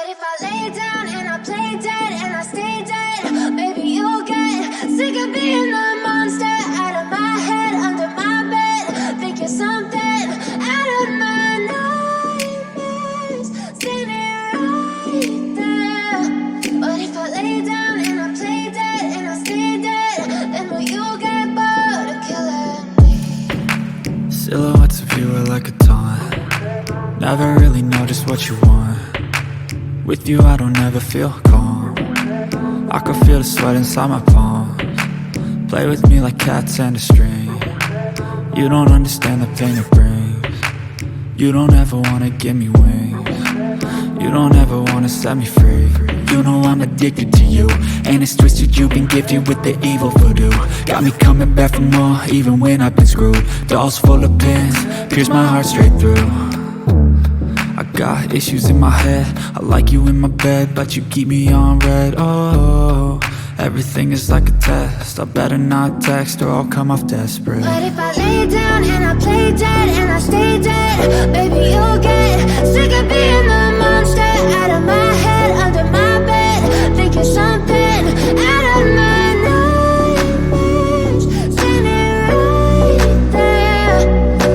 But if I lay down and I play dead and I stay dead, maybe you'll get sick of being the monster out of my head, under my bed. Think you're something out of my nightmares, standing right there. But if I lay down and I play dead and I stay dead, then will you get bored of killing me? Silhouettes of you are like a taunt. Never really know just what you want. With you I don't ever feel calm. I can feel the sweat inside my palms. Play with me like cats and a string. You don't understand the pain it brings. You don't ever wanna give me wings. You don't ever wanna set me free. You know I'm addicted to you, and it's twisted, you've been gifted with the evil voodoo. Got me coming back for more, even when I've been screwed. Dolls full of pins, pierce my heart straight through. I got issues in my head, I like you in my bed, but you keep me on red. Oh, everything is like a test, I better not text or I'll come off desperate. But if I lay down and I play dead and I stay dead, maybe you'll get sick of being the monster out of my head, under my bed. Think you're something out of my nightmares, standing right there.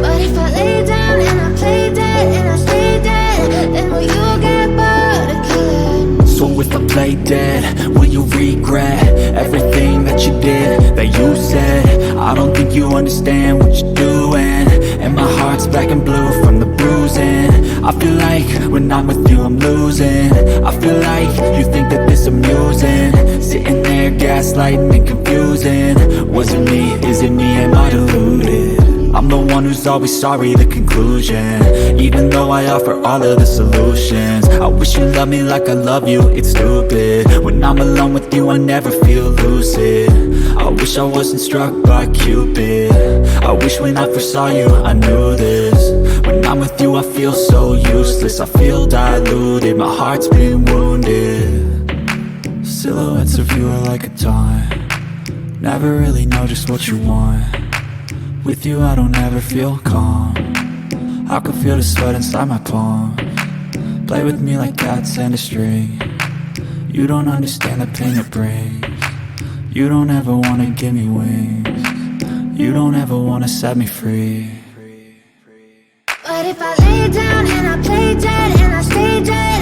But if I lay down and I play dead and I stay dead, then will you get bored of killing me? So if I play dead, will you regret everything that you did, that you said? I don't think you understand what you're doing, and my heart's black and blue from the bruising. I feel like when I'm with you I'm losing. I feel like you think that this amusing, sitting there gaslighting and confusing. Was it me? Is it me? Am I deluded? I'm the one who's always sorry, the conclusion, even though I offer all of the solutions. I wish you loved me like I love you, it's stupid. When I'm alone with you I never feel lucid. I wish I wasn't struck by Cupid. I wish when I first saw you I knew this. When I'm with you I feel so useless, I feel diluted, my heart's been wounded. Silhouettes of you are like a taunt. Never really know just what you want. With you I don't ever feel calm. I can feel the sweat inside my palms. Play with me like cats and a string. You don't understand the pain it brings. You don't ever wanna give me wings. You don't ever wanna set me free. But if I lay down and I play dead and I stay dead,